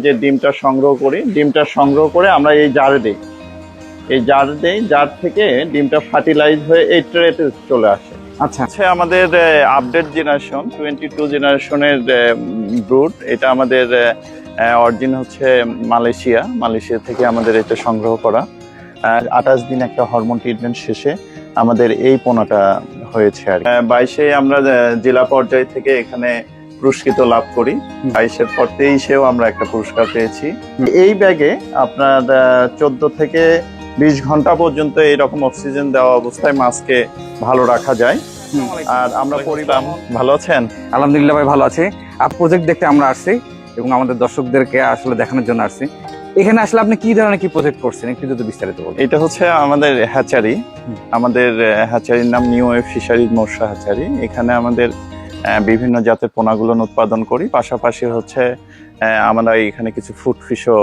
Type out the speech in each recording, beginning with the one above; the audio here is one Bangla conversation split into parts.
যে ডিমটা সংগ্রহ করি, ডিমটা সংগ্রহ করে আমরা এই জারে দিই। এই জার দেই, জার থেকে ডিমটা ফার্টিলাইজ হয়ে এই ট্রেতে চলে আসে। আচ্ছা হচ্ছে আমাদের আপডেট জেনারেশন 22 জেনারেশনের ব্রুড। এটা আমাদের অরিজিন হচ্ছে মালয়েশিয়া থেকে আমাদের এটা সংগ্রহ করা। 28 দিন একটা হরমোন ট্রিটমেন্ট শেষে আমাদের এই পোনাটা হয়েছে। আর 22-এ আমরা জেলা পর্যায় থেকে এখানে পুরস্কৃত লাভ করি। 22-এর পর 23-এও আমরা একটা পুরস্কার পেয়েছি। এই ব্যাগে আপনার 14 থেকে 20 ঘন্টা পর্যন্ত এইরকম অক্সিজেন দেওয়া অবস্থায় মাছকে ভালো রাখা যায়। আর আমরা পরিবার ভালো আছেন? আলহামদুলিল্লাহ ভাই, ভালো আছি। প্রজেক্ট দেখতে আমরা আসছি এবং আমাদের দর্শকদেরকে আসলে দেখানোর জন্য আসছি। এখানে আসলে আপনি কি ধরনের কি প্রজেক্ট করছেন একটু যদি বিস্তারিত বলেন। এটা হচ্ছে আমাদের হ্যাচারি। আমাদের হ্যাচারির নাম নিউ ওয়েভ ফিশারিজ মৎস্য হ্যাচারি। এখানে আমাদের বিভিন্ন জাতের পোনাগুলো উৎপাদন করি, পাশাপাশি হচ্ছে আমরা এখানে কিছু ফুড ফিশও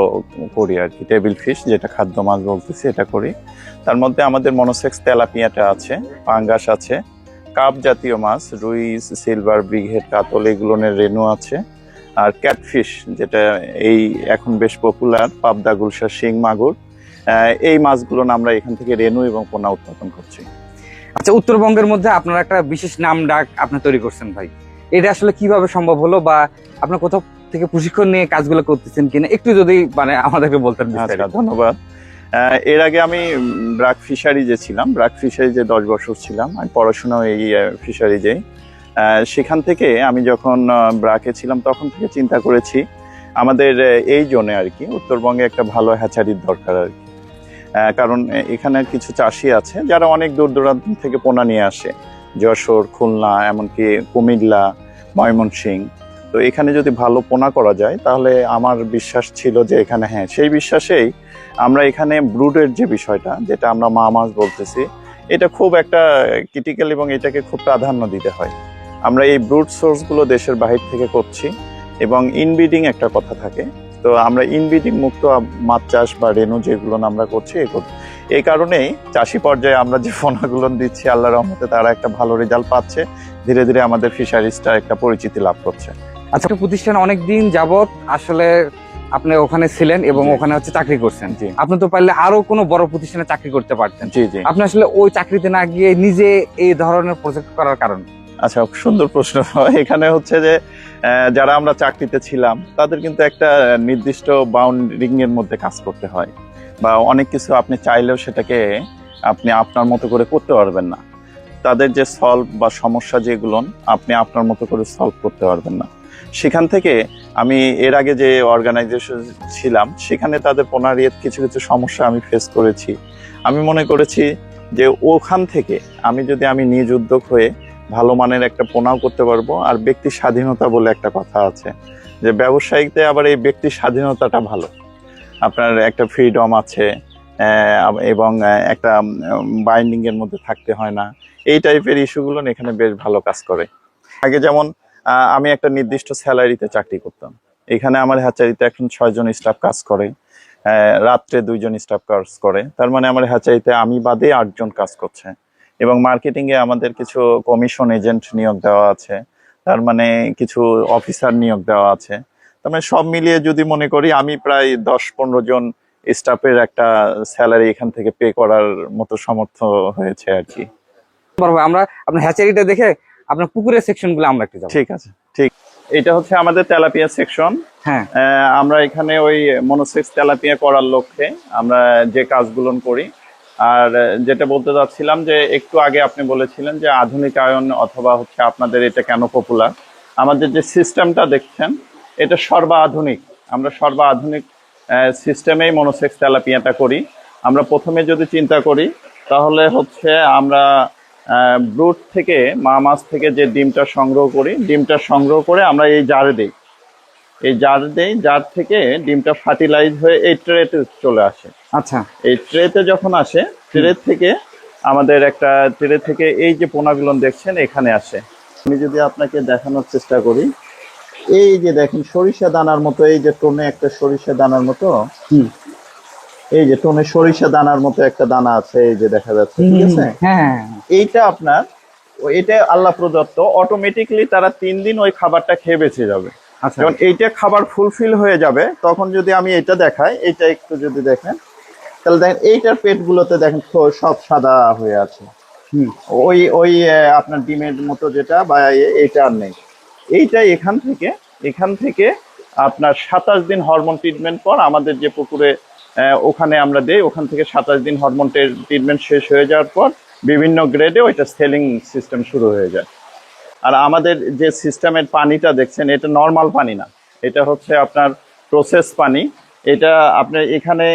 করি আর কি, টেবিল ফিশ যেটা খাদ্য মাছ বলতেছি, এটা করি। তার মধ্যে আমাদের মনোসেক্স তেলাপিয়াটা আছে, পাঙ্গাস আছে, কাপ জাতীয় মাছ, রুই, সিলভার, ব্রিগহেড, কাতল, এগুলোনের রেনু আছে। আর ক্যাটফিশ যেটা এই এখন বেশ পপুলার, পাবদা, গুলশা, শিং, মাগুর, এই মাছগুলো আমরা এখান থেকে রেনু এবং পোনা উৎপাদন করছি। আচ্ছা, উত্তরবঙ্গের মধ্যে আপনার একটা বিশেষ নাম ডাক আপনি তৈরি করছেন ভাই, এটা আসলে কিভাবে সম্ভব হলো বা আপনার কোথাও থেকে প্রশিক্ষণ নিয়ে কাজগুলো করতেছেন কিনা একটু যদি মানে আমাদেরকে বলতেন। আচ্ছা, ধন্যবাদ। এর আগে আমি ব্রাক ফিশারিজে ছিলাম, ব্রাক ফিশারিজে 10 বছর ছিলাম। আমি পড়াশোনা এই ফিশারিজেই। সেখান থেকে আমি যখন ব্রাকে ছিলাম তখন থেকে চিন্তা করেছি আমাদের এই জোনে আর কি উত্তরবঙ্গে একটা ভালো হ্যাচারির দরকার আর কি। কারণ এখানে কিছু চাষি আছে যারা অনেক দূর দূরান্ত থেকে পোনা নিয়ে আসে, যশোর, খুলনা, এমনকি কুমিল্লা, ময়মনসিংহ। তো এখানে যদি ভালো পোনা করা যায় তাহলে আমার বিশ্বাস ছিল যে এখানে, হ্যাঁ, সেই বিশ্বাসেই আমরা এখানে ব্রুডের যে বিষয়টা, যেটা আমরা মা মাছ বলতেছি, এটা খুব একটা ক্রিটিক্যাল এবং এটাকে খুব প্রাধান্য দিতে হয়। আমরা এই ব্রুড সোর্সগুলো দেশের বাহির থেকে করছি এবং ইনব্রিডিং একটা কথা থাকে। তো আমরা ইনব্রিডিং মুক্ত মাছ চাষ বা রেনু যেগুলো আমরা করছি, এই কারণেই চাষি পর্যায়ে আমরা যে ফোনাগুলো দিচ্ছি আল্লাহর রহমতে তারা একটা ভালো রেজাল্ট পাচ্ছে। ধীরে ধীরে আমাদের ফিশারিজটা একটা পরিচিতি লাভ করছে। আচ্ছা, প্রতিষ্ঠান অনেকদিন যাবত আসলে আপনি ওখানে ছিলেন এবং ওখানে হচ্ছে চাকরি করছেন। আপনি তো পারলে আরো কোনো বড় প্রতিষ্ঠানে চাকরি করতে পারতেন। জি জি। আপনি আসলে ওই চাকরিতে না গিয়ে নিজে এই ধরনের প্রজেক্ট করার কারণ? আচ্ছা, সুন্দর প্রশ্ন। এখানে হচ্ছে যে যারা আমরা চাকরিতে ছিলাম তাদের কিন্তু একটা নির্দিষ্ট বাউন্ডারিং এর মধ্যে কাজ করতে হয়, বা অনেক কিছু আপনি চাইলেও সেটাকে আপনি আপনার মতো করে করতে পারবেন না। তাদের যে সলভ বা সমস্যা যেগুলো আপনি আপনার মতো করে সলভ করতে পারবেন না। সেখান থেকে আমি এর আগে যে অর্গানাইজেশন ছিলাম সেখানে তাদের পোনারিয়ের কিছু কিছু সমস্যা আমি ফেস করেছি। আমি মনে করেছি যে ওখান থেকে আমি নিজ উদ্যোগ হয়ে ভালো মানের একটা পোনাও করতে পারবো। আর ব্যক্তি স্বাধীনতা বলে একটা কথা আছে, যে ব্যবসায়িকতে আবার এই ব্যক্তি স্বাধীনতাটা ভালো, আপনার একটা ফ্রিডম আছে এবং একটা বাইন্ডিং এর মধ্যে থাকতে হয় না। এই টাইপের ইস্যুগুলো এখানে বেশ ভালো কাজ করে। আগে যেমন আমি একটা নির্দিষ্ট স্যালারিতে চাকরি করতাম, এখানে আমার হ্যাচারিতে এখন 6 জন স্টাফ কাজ করে, রাত্রে 2 জন স্টাফ কাজ করে। তার মানে আমার হ্যাচারিতে আমি বাদে 8 জন কাজ করছে। এবং মার্কেটিং এ আমাদের কিছু কমিশন এজেন্ট নিয়োগ দেওয়া আছে, তার মানে কিছু অফিসার নিয়োগ দেওয়া আছে। তার মানে সব মিলিয়ে যদি মনে করি আমি প্রায় 10-15 জন স্টাফের একটা স্যালারি এখান থেকে পে করার মতো সামর্থ্য হয়েছে আর কি। আমরা আপনার হ্যাচারিটা দেখে আপনার পুকুরের সেকশনগুলো আমরা একটু যাব। ঠিক আছে, ঠিক। এটা হচ্ছে আমাদের তেলাপিয়া সেকশন। হ্যাঁ, আমরা এখানে ওই মনোসেক্স তেলাপিয়া করার লক্ষ্যে আমরা যে কাজগুলো করি। আর যেটা বলতে চাচ্ছিলাম যে একটু আগে আপনি বলেছিলেন যে আধুনিকায়ন অথবা হচ্ছে আপনাদের এটা কেন পপুলার। আমাদের যে সিস্টেমটা দেখছেন এটা সর্বাধুনিক। আমরা সর্বাধুনিক সিস্টেমেই মনোসেক্স তেলাপিয়াটা করি। আমরা প্রথমে যদি চিন্তা করি তাহলে হচ্ছে আমরা ব্রুড থেকে, মা মাছ থেকে যে ডিমটা সংগ্রহ করি, ডিমটা সংগ্রহ করে আমরা এই জারে দিই। এই জার দেই, জার থেকে ডিমটা ফার্টিলাইজ হয়ে এই ট্রেতে চলে আসে। আচ্ছা, এই ট্রেতে যখন আসে, ট্রে থেকে এই যে পোনাগুলো দেখছেন এখানে আসে। আমি যদি আপনাকে দেখানোর চেষ্টা করি, এই যে দেখেন সরিষা দানার মতো, এই যে টোনে একটা সরিষা দানার মতো, এই যে টোনে সরিষা দানার মতো একটা দানা আছে, এই যে দেখা যাচ্ছে, ঠিক আছে? হ্যাঁ, এইটা আপনার, এটা আল্লাহ প্রদত্ত, অটোমেটিকলি তারা 3 দিন ওই খাবারটা খেয়ে বেঁচে যাবে। আচ্ছা যখন এইটা খাবার ফুলফিল হয়ে যাবে তখন যদি আমি এটা দেখাই, এইটা একটু যদি দেখেন তাহলে দেখেন এইটার পেটগুলোতে দেখেন সব সাদা হয়ে আছে। হুম ওই ওই আপনার ডিমের মতো যেটা বা এইটা আর নেই। এইটা এখান থেকে আপনার 27 দিন হরমোন ট্রিটমেন্ট পর আমাদের যে পুকুরে ওখানে আমরা দেই, ওখান থেকে 27 দিন হরমোন ট্রিটমেন্ট শেষ হয়ে যাওয়ার পর বিভিন্ন গ্রেডে ওইটা সেলিং সিস্টেম শুরু হয়ে যায়। আর আমাদের যে সিস্টেমের পানিটা দেখছেন এটা নর্মাল পানি না, এটা হচ্ছে আপনার প্রসেস পানি। এটা আপনার এখানে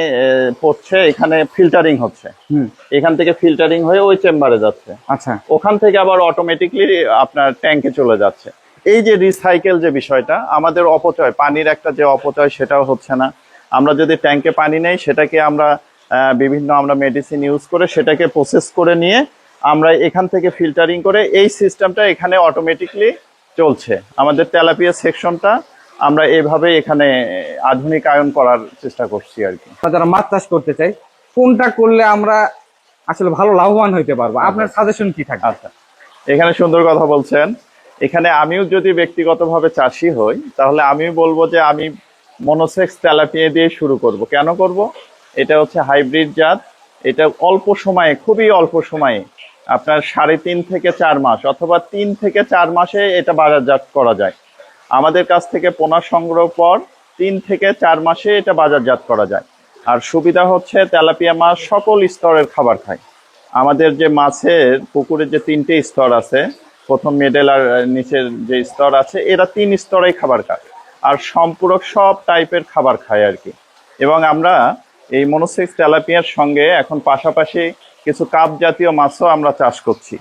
পড়ছে, এখানে ফিল্টারিং হচ্ছে, হুম এখান থেকে ফিল্টারিং হয়ে ওই চেম্বারে যাচ্ছে, আচ্ছা ওখান থেকে আবার অটোমেটিকলি আপনার ট্যাঙ্কে চলে যাচ্ছে। এই যে রিসাইকেল যে বিষয়টা, আমাদের অপচয় পানির একটা যে অপচয় সেটাও হচ্ছে না। আমরা যদি ট্যাঙ্কে পানি নেই সেটাকে আমরা বিভিন্ন আমরা মেডিসিন ইউজ করে সেটাকে প্রসেস করে নিয়ে আমরা এখান থেকে ফিল্টারিং করে এই সিস্টেমটা এখানে অটোমেটিকলি চলছে। আমাদের তেলাপিয়া সেকশনটা আমরা এভাবে এখানে আধুনিকায়ন করার চেষ্টা করছি আর কি। যারা মাছ চাষ করতে চাই কোনটা করলে আমরা আসলে ভালো লাভবান হইতে পারবো, আপনার সাজেশন কি থাকে? আচ্ছা, এখানে সুন্দর কথা বলছেন। এখানে আমিও যদি ব্যক্তিগতভাবে চাষি হই তাহলে আমিও বলবো যে আমি মনোসেক্স তেলাপিয়া দিয়ে শুরু করব। কেন করব? এটা হচ্ছে হাইব্রিড জাত। এটা অল্প সময়ে, খুবই অল্প সময়ে, আপনার 3.5 থেকে 4 মাস অথবা 3 থেকে 4 মাসে এটা বাজারজাত করা যায়। আমাদের কাছ থেকে পোনা সংগ্রহ পর 3 থেকে 4 মাসে এটা বাজারজাত করা যায়। আর সুবিধা হচ্ছে তেলাপিয়া মাছ সকল স্তরের খাবার খায়। আমাদের যে মাছের পুকুরের যে 3টে স্তর আছে, প্রথম, মিডল আর নিচের যে স্তর আছে, এরা 3 স্তরেই খাবার খায় আর সম্পূরক সব টাইপের খাবার খায় আর কি। এবং আমরা এই মনোসেক্স তেলাপিয়ার সঙ্গে এখন পাশাপাশি কিছু কাপ জাতীয় মাছও আমরা চাষ করছি,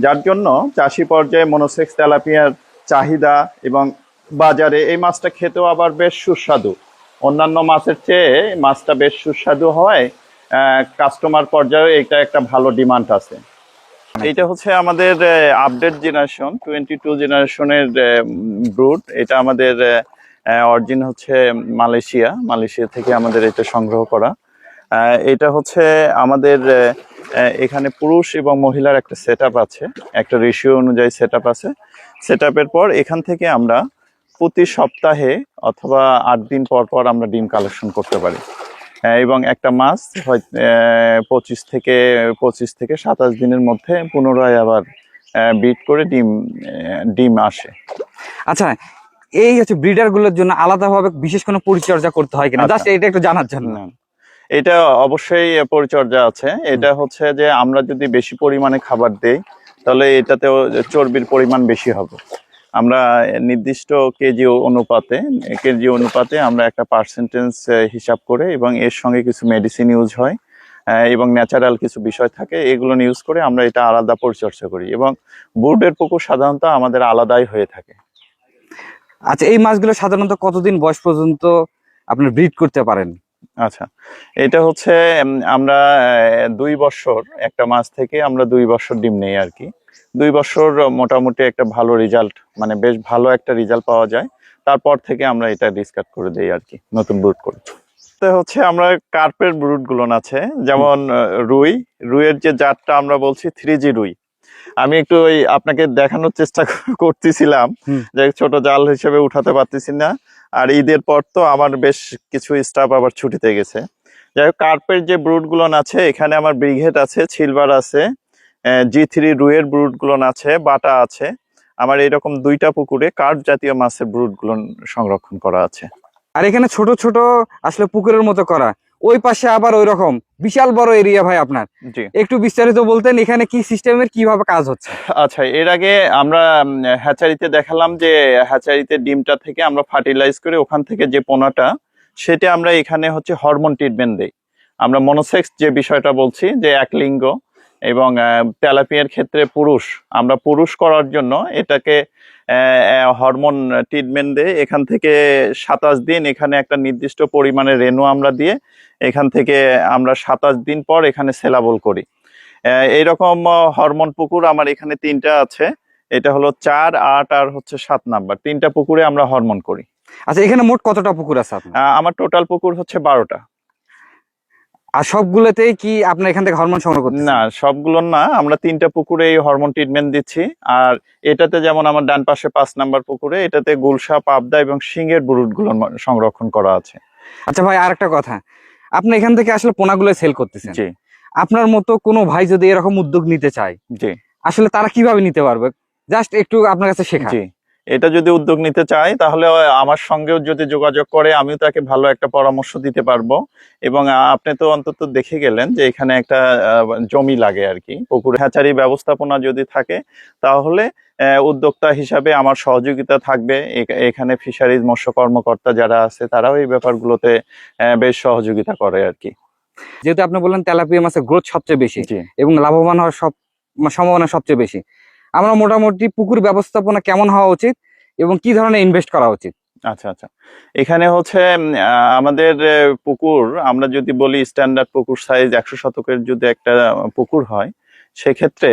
যার জন্য চাষি পর্যায়ে মনোসেক্স তেলাপিয়ার চাহিদা এবং বাজারে এই মাছটা খেতেও আবার বেশ সুস্বাদু। অন্যান্য মাছের চেয়ে মাছটা বেশ সুস্বাদু হয়, কাস্টমার পর্যায়ে এটা একটা ভালো ডিমান্ড আছে। এইটা হচ্ছে আমাদের আপডেট জেনারেশন 22 জেনারেশনের ব্রুড। এটা আমাদের অরিজিন হচ্ছে মালয়েশিয়া থেকে আমাদের এটা সংগ্রহ করা। এটা হচ্ছে আমাদের এখানে পুরুষ এবং মহিলার একটা সেট আছে, একটা রেশিও অনুযায়ী সেট আছে। সেট পর এখান থেকে আমরা প্রতি সপ্তাহে অথবা 8 দিন পর পর আমরা ডিম কালেকশন করতে পারি। এবং একটা মাছ হয়তো 25 থেকে 27 দিনের মধ্যে পুনরায় আবার ব্রিড করে ডিম আসে। আচ্ছা, এই হচ্ছে ব্রিডার গুলোর জন্য আলাদাভাবে বিশেষ কোনো পরিচর্যা করতে হয় কিনা, জাস্ট এটা একটু জানার জন্য। না, এটা অবশ্যই পরিচর্যা আছে। এটা হচ্ছে যে আমরা যদি বেশি পরিমাণে খাবার দেই তাহলে এটাতেও চর্বির পরিমাণ বেশি হবে। আমরা নির্দিষ্ট কেজি অনুপাতে আমরা একটা পার্সেন্টেজ হিসাব করে এবং এর সঙ্গে কিছু মেডিসিন ইউজ হয় এবং ন্যাচারাল কিছু বিষয় থাকে, এগুলো ইউজ করে আমরা এটা আলাদা পরিচর্যা করি এবং ব্রুডের পুকুর সাধারণত আমাদের আলাদাই হয়ে থাকে। আচ্ছা, এই মাছগুলো সাধারণত কতদিন বয়স পর্যন্ত আপনার ব্রিড করতে পারেন? আচ্ছা, এটা হচ্ছে আমরা 2 বছর একটা মাছ থেকে আমরা 2 বছর ডিম নেই আর কি। 2 বছর মোটামুটি একটা ভালো রেজাল্ট, মানে বেশ ভালো একটা রেজাল্ট পাওয়া যায়। তারপর থেকে আমরা এটা ডিসকার্ড করে দেই আর কি, নতুন ব্রুড করি। তো হচ্ছে আমরা কার্পের ব্রুড গুলো আছে, যেমন রুইয়ের যে জাতটা আমরা বলছি 3G রুই। আমি একটু ওই আপনাকে দেখানোর চেষ্টা করতেছিলাম যে ছোট জাল হিসেবে উঠাতে পারতেছি না, আর ঈদের পর তো আমার বেশ কিছু স্টাফ আবার ছুটিতে গেছে। যাই হোক, কার্পের যে ব্রুড গুলো আছে এখানে আমার ব্রিগেড আছে, সিলভার আছে, G3 রুইয়ের ব্রুড গুলো আছে, বাটা আছে। আমার এরকম 2টা পুকুরে কার্প জাতীয় মাছের ব্রুড গুলো সংরক্ষণ করা আছে। আর এখানে ছোট ছোট আসলে পুকুরের মতো করা, ওই পাশে আবার ওই রকম বিশাল বড় এরিয়া ভাই আপনার, জি, একটু বিস্তারিত বলতেন এখানে কি সিস্টেমের কিভাবে কাজ হচ্ছে? আচ্ছা, এর আগে আমরা হ্যাচারিতে দেখালাম যে হ্যাচারিতে ডিমটা থেকে আমরা ফার্টিলাইজ করে ওখান থেকে যে পোনাটা, সেটা আমরা এখানে হচ্ছে হরমোন ট্রিটমেন্ট দেই। আমরা মনোসেক্স যে বিষয়টা বলছি যে এক লিঙ্গ এবং তেলাপিয়ার ক্ষেত্রে আমরা পুরুষ করার জন্য এটাকে হরমোন ট্রিটমেন্ট দিয়ে এখান থেকে 27 দিন এখানে একটা নির্দিষ্ট পরিমাণে রেণু আমরা দিয়ে এখান থেকে আমরা 27 দিন পর এখানে সেলাবল করি। এইরকম হরমোন পুকুর আমার এখানে 3টা আছে। এটা হলো 4, 8 আর হচ্ছে 7 নাম্বার, 3টা পুকুরে আমরা হরমোন করি। আচ্ছা, এখানে মোট কতটা পুকুর আছে আপনার? আমার টোটাল পুকুর হচ্ছে 12টা। আর সবগুলোতেই কি আপনার এখান থেকে হরমোন সংগ্রহ করতেছেন? না, সবগুলো না, আমরা 3টা পুকুরে এই হরমোন ট্রিটমেন্ট দিচ্ছি। আর এটাতে যেমন আমার ডান পাশে 5 নাম্বার পুকুরে, এটাতে গুলশা, পাবদা এবং শিঙের ব্রুড গুলো সংরক্ষণ করা আছে। আচ্ছা ভাই, আর একটা কথা, আপনি এখান থেকে আসলে পোনাগুলো সেল করতেছেন। জি আপনার মতো কোনো ভাই যদি এরকম উদ্যোগ নিতে চায়, জি আসলে তারা কিভাবে নিতে পারবে? জাস্ট একটু আপনার কাছে শেখা। জি, এটা যদি উদ্যোগ নিতে চায় তাহলে আমার সঙ্গেও যদি যোগাযোগ করে, আমিও তাকে ভালো একটা পরামর্শ দিতে পারবো। এবং আপনি তো অন্তত দেখে গেলেন যে এখানে একটা জমি লাগে আর কি, পুকুর হ্যাচারি ব্যবস্থাপনা যদি থাকে তাহলে উদ্যোক্তা হিসাবে আমার সহযোগিতা থাকবে। এখানে ফিশারিজ মৎস্য কর্মকর্তা যারা আছে তারাও এই ব্যাপারগুলোতে বেশ সহযোগিতা করে আর কি। যেহেতু আপনি বললেন তেলাপিয়া মাছের গ্রোথ সবচেয়ে বেশি জি এবং লাভবান হওয়ার সম্ভাবনা সবচেয়ে বেশি, আমরা মোটামুটি পুকুর ব্যবস্থাপনা কেমন হওয়া উচিত এবং কি ধরনের ইনভেস্ট করা উচিত? আচ্ছা আচ্ছা, এখানে হচ্ছে আমাদের পুকুর, আমরা যদি বলি স্ট্যান্ডার্ড পুকুর সাইজ 100 শতকের যদি একটা পুকুর হয়, সেক্ষেত্রে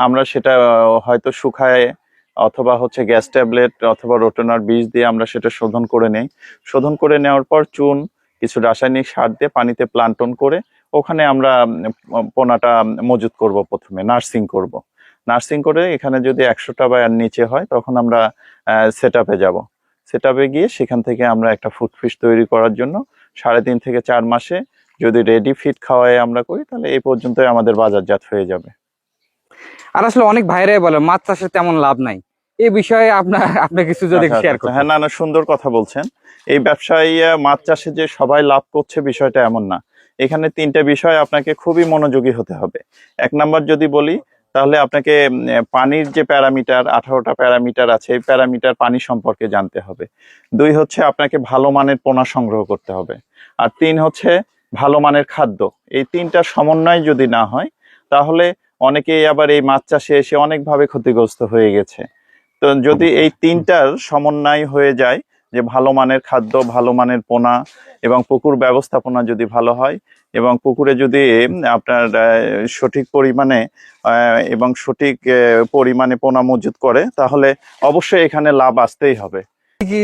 আমরা সেটা হয়তো শুকায় অথবা হচ্ছে গ্যাস ট্যাবলেট অথবা রোটনার বীজ দিয়ে আমরা সেটা শোধন করে নেই। শোধন করে নেওয়ার পর চুন, কিছু রাসায়নিক সার দিয়ে পানিতে প্লান্টন করে ওখানে আমরা পোনাটা মজুত করব, প্রথমে নার্সিং করব। নার্সিং করে এখানে যদি 100টা বা এর নিচে হয় তখন আমরা সেট আপে যাবো। সেটআপে গিয়ে সেখান থেকে আমরা একটা ফুড ফিশ তৈরি করার জন্য 3.5 থেকে 4 মাসে যদি রেডি ফিড খাওয়াই আমরা করি, তাহলে এই পর্যন্তই আমাদের বাজারজাত হয়ে যাবে। আর আসলে অনেক ভাইরাই বলে মাছ চাষে তেমন লাভ নাই, এই বিষয়ে আপনি কিছু যদি আচ্ছা, শেয়ার আচ্ছা, করতেন। হ্যাঁ, না না, সুন্দর কথা বলছেন। এই ব্যবসায়ী মাছ চাষে যে সবাই লাভ করছে বিষয়টা এমন না। এখানে 3টে বিষয় আপনাকে খুবই মনোযোগী হতে হবে। 1 নাম্বার যদি বলি তাহলে আপনাকে পানির যে প্যারামিটার, 18টা প্যারামিটার আছে, এই প্যারামিটার পানি সম্পর্কে জানতে হবে। 2 হচ্ছে আপনাকে ভালো মানের পোনা সংগ্রহ করতে হবে। আর 3 হচ্ছে ভালো মানের খাদ্য। এই 3টার সমন্বয় যদি না হয় তাহলে অনেকেই আবার এই মাছ চাষে এসে অনেকভাবে ক্ষতিগ্রস্ত হয়ে গেছে। তো যদি এই 3টার সমন্বয় হয়ে যায়, যে ভালো মানের খাদ্য, ভালো মানের পোনা এবং পুকুর ব্যবস্থাপনা যদি ভালো হয় এবং পুকুরে যদি আপনার সঠিক পরিমাণে এবং সঠিক পরিমাণে পোনা মজুত করে, তাহলে অবশ্যই এখানে লাভ আসতেই হবে। কি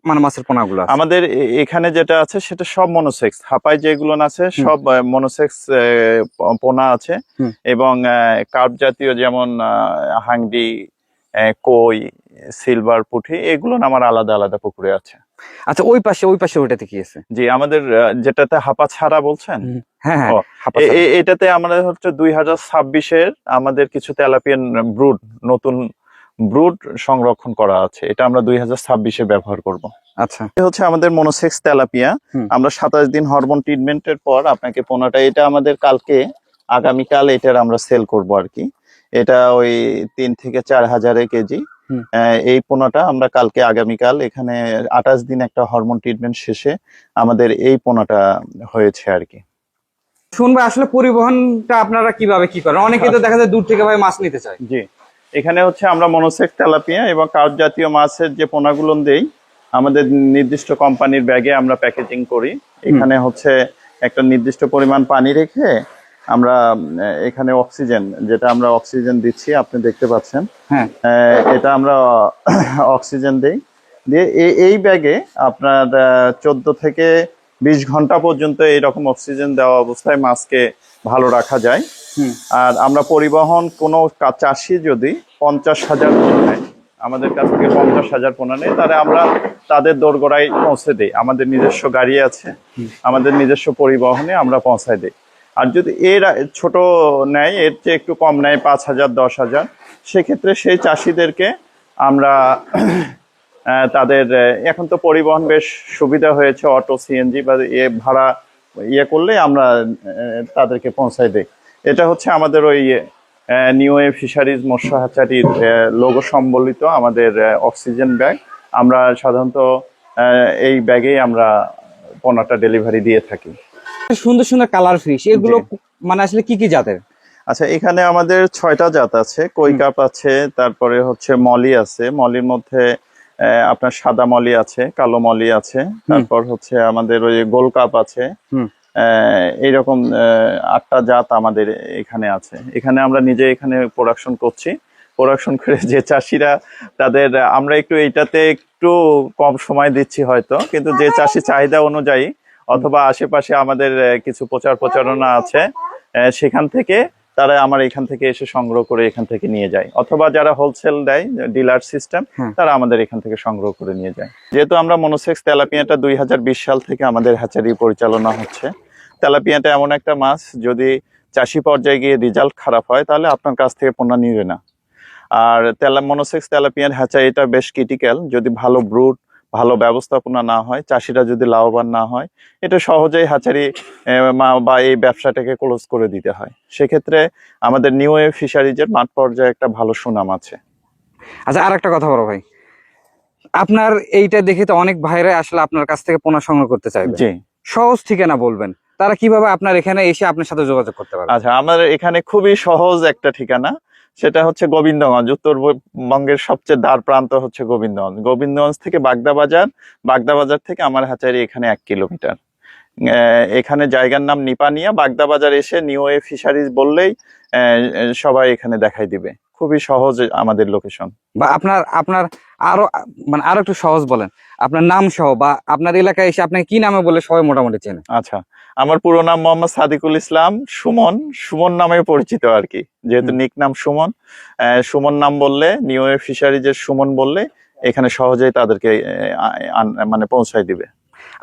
মানে মাছের পোনাগুলো আছে? আমাদের এখানে যেটা আছে সেটা সব মনোসেক্স, হাপায় যেগুলো আছে সব মনোসেক্স পোনা আছে। এবং কার্প জাতীয় যেমন হাংডি, কই, সিলভার, পুঁটি, এগুলো আমার আলাদা আলাদা পুকুরে আছে। আচ্ছা, ওই পাশে ওইটাতে কি আছে? জি, আমাদের যেটাতে হাপা ছাড়া বলছেন, হ্যাঁ হ্যাঁ, ও, হাপা ছাড়া। এটাতে আমাদের হচ্ছে 2026-এর আমাদের কিছু তেলাপিয়ান ব্রুড, নতুন ব্রুড সংরক্ষণ করা আছে। এটা আমরা 2026-এ ব্যবহার করব। আচ্ছা, এটা হচ্ছে আমাদের মনোসেক্স তেলাপিয়া। আমরা 27 দিন হরমোন ট্রিটমেন্টের পর আপনাকে পোনাটা, এটা আমাদের কালকে আগামীকাল এটার আমরা সেল করব আর কি। এটা ওই 3 থেকে 4 হাজারে কেজি। এই পোনাটা আমরা কালকে আগামীকাল এখানে 28 দিন একটা হরমোন ট্রিটমেন্ট শেষে আমাদের এই পোনাটা হয়েছে আর কি। শুনবে আসলে পরিবহনটা আপনারা কিভাবে কি করেন? অনেকে তো দেখা যায় দূর থেকে ভাই মাছ নিতে চায়। জি, এখানে হচ্ছে আমরা মনোসেক্স তেলাপিয়া এবং কার্প জাতীয় মাছের যে পোনাগুলো দেই, আমাদের নির্দিষ্ট কোম্পানির ব্যাগে আমরা প্যাকেজিং করি। এখানে হচ্ছে একটা নির্দিষ্ট পরিমাণ পানি রেখে আমরা এখানে অক্সিজেন, যেটা আমরা অক্সিজেন দিচ্ছি আপনি দেখতে পাচ্ছেন, হ্যাঁ, এটা আমরা অক্সিজেন দেই। দিয়ে এই ব্যাগে আপনার 14 থেকে 20 ঘন্টা পর্যন্ত এইরকম অক্সিজেন দেওয়া অবস্থায় মাছকে ভালো রাখা যায়। আর আমরা পরিবহন, কোনো চাষি যদি 50,000 পোনা নেয়, আমাদের কাছ থেকে 50,000 পোনা নেয়, তাহলে আমরা তাদের দোরগোড়ায় পৌঁছে দিই। আমাদের নিজস্ব গাড়ি আছে, আমাদের নিজস্ব পরিবহনে আমরা পৌঁছায় দিই। আর যদি এর ছোট নেয়, এর চেয়ে একটু কম নেয়, 5,000, 10,000, সেক্ষেত্রে সেই চাষিদেরকে আমরা তাদের, এখন তো পরিবহন বেশ সুবিধা হয়েছে, অটো, সিএনজি বা ভাড়া করলে আমরা তাদেরকে পৌঁছায় দিই। এটা হচ্ছে আমাদের ওই নিউ ওয়ে ফিশারিজ মৎস্য হ্যাচারির লোগো সম্বলিত আমাদের অক্সিজেন ব্যাগ। আমরা সাধারণত এই ব্যাগেই আমরা পোনাটা ডেলিভারি দিয়ে থাকি। সুন্দর সুন্দর কালার ফিশ, এগুলো মানে আসলে কি কি জাতের? আচ্ছা, এখানে আমাদের 6টা জাত আছে। কই কাপ আছে, তারপরে হচ্ছে মলি আছে, মলির মধ্যে আপনার সাদা মলি আছে, কালো মলি আছে, তারপর হচ্ছে আমাদের ওই গোল কাপ আছে। এইরকম 8টা জাত আমাদের এখানে আছে। এখানে আমরা নিজে এখানে প্রোডাকশন করছি। প্রোডাকশন করে যে চাষিরা, তাদের আমরা একটু এইটাতে একটু কম সময় দিচ্ছি হয়তো, কিন্তু যে চাষি চাহিদা অনুযায়ী অথবা আশেপাশে আমাদের কিছু প্রচারণা আছে, সেখান থেকে তারা আমার এখান থেকে এসে সংগ্রহ করে এখান থেকে নিয়ে যায়, অথবা যারা হোলসেল দেয় ডিলার সিস্টেম, হ্যাঁ। তারা আমাদের এখান থেকে সংগ্রহ করে নিয়ে যায়। যেহেতু আমরা মনোসেক্স তেলাপিয়াটা 2020 সাল থেকে আমাদের হ্যাচারি পরিচালনা হচ্ছে, তেলাপিয়াটা এমন একটা মাছ, যদি চাষি পর্যায়ে গিয়ে রেজাল্ট খারাপ হয় তাহলে আপনার কাছ থেকে পণ্য নিবে না। আর মনোসেক্স তেলাপিয়ার হ্যাচারিটা বেশ ক্রিটিক্যাল, যদি ভালো ব্রুড, ভালো ব্যবস্থাপনা না হয়, চাষিরা যদি লাভবান না হয়, এটা সহজেই হ্যাচারি বা এই ব্যবসাটাকে ক্লোজ করে দিতে হয়। সেক্ষেত্রে আমাদের নিউ ওয়েভ ফিশারিজের মাঠ পর্যায়ে একটা ভালো সুনাম আছে। আচ্ছা, আর একটা কথা বড় ভাই, আপনার এইটা দেখে তো অনেক ভাইরা আসলে আপনার কাছ থেকে পোনা সংগ্রহ করতে চাইবে, জি। সহজ ঠিকানা বলবেন, তারা কিভাবে আপনার এখানে এসে আপনার সাথে যোগাযোগ করতে পারবে? আচ্ছা, আমার এখানে খুবই সহজ একটা ঠিকানা, সেটা হচ্ছে গোবিন্দগঞ্জ। উত্তরবঙ্গের সবচেয়ে দ্বার প্রান্ত হচ্ছে গোবিন্দগঞ্জ। গোবিন্দগঞ্জ থেকে বাগদা বাজার, বাগদা বাজার থেকে আমার হ্যাচারি এখানে 1 কিলোমিটার। এখানে জায়গার নাম নিপানিয়া। বাগদা বাজার এসে নিউ ওয়ে ফিশারিজ বললেই সবাই এখানে দেখাই দিবে। খুবই সহজ আমাদের লোকেশন। বা আপনার আপনার আরো মানে আরো একটু সহজ বলেন, আপনার নাম সহ, বা আপনার এলাকায় এসে আপনাকে কি নামে বলে সবাই মোটামুটি চেনে? আচ্ছা, আমার পুরো নাম মোহাম্মদ সাদিকুল ইসলাম সুমন। সুমন নামে পরিচিত আর কি, যেহেতু নিক নাম সুমন। সুমন নাম বললে, নিউ ওয়ে ফিশারিজের সুমন বললে এখানে সহজেই তাদেরকে মানে পৌঁছায় দিবে।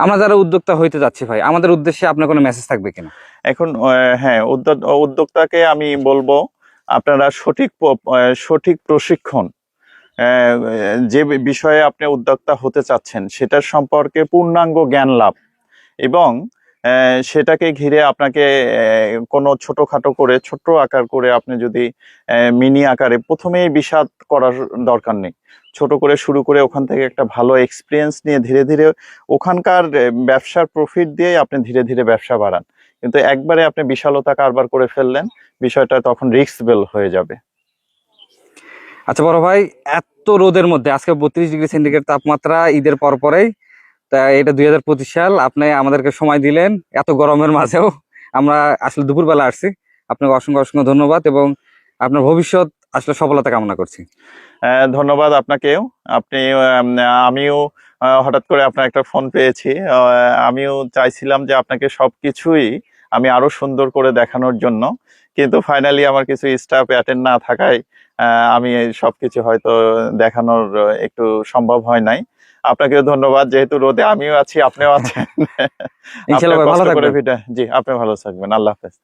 আমরা যারা উদ্যোক্তা হইতে যাচ্ছি ভাই, আমাদের উদ্দেশ্যে আপনার কোনো মেসেজ থাকবে কিনা? এখন হ্যাঁ, উদ্যোক্তাকে আমি বলবো, আপনারা সঠিক প্রশিক্ষণ, যে বিষয়ে আপনি উদ্যোক্তা হতে চাচ্ছেন সেটার সম্পর্কে পূর্ণাঙ্গ জ্ঞান লাভ, এবং সেটাকে ঘিরে আপনাকে কোনো ছোটখাটো করে, ছোট্ট আকার করে আপনি যদি মিনি আকারে প্রথমেই বিষাদ করার দরকার নেই। ছোট করে শুরু করে ওখান থেকে একটা ভালো এক্সপিরিয়েন্স নিয়ে ধীরে ধীরে ওখানকার ব্যবসার প্রফিট দিয়ে আপনি ধীরে ধীরে ব্যবসা বাড়ান। কিন্তু একবারে আপনি বিশালতা কারবার করে ফেললেন, বিষয়টা তখন রিস্কবেল হয়ে যাবে। আচ্ছা বড় ভাই, এত রোদের মধ্যে আজকে 32°C তাপমাত্রা, ঈদের পরেই, তা এটা 2025 সাল, আপনি আমাদেরকে সময় দিলেন এত গরমের মাঝেও। আমরা আসলে দুপুরবেলা আসছি, আপনাকে অসংখ্য অসংখ্য ধন্যবাদ, এবং আপনার ভবিষ্যৎ আসলে সফলতা কামনা করছি। ধন্যবাদ আপনাকেও। আমিও হঠাৎ করে আপনার একটা ফোন পেয়েছি। আমিও চাইছিলাম যে আপনাকে সবকিছুই আমি আরো সুন্দর করে দেখানোর জন্য, কিন্তু ফাইনালি আমার কিছু স্টাফ অ্যাটেন্ড না থাকায় আমি এই সবকিছু হয়তো দেখানোর একটু সম্ভব হয় নাই। আপনাকেও ধন্যবাদ, যেহেতু রোদে আমিও আছি, আপনিও আছেন। ইনশাআল্লাহ ভাই, ভালো থাকবেন। জি, আপনি ভালো থাকবেন। আল্লাহ হাফেজ।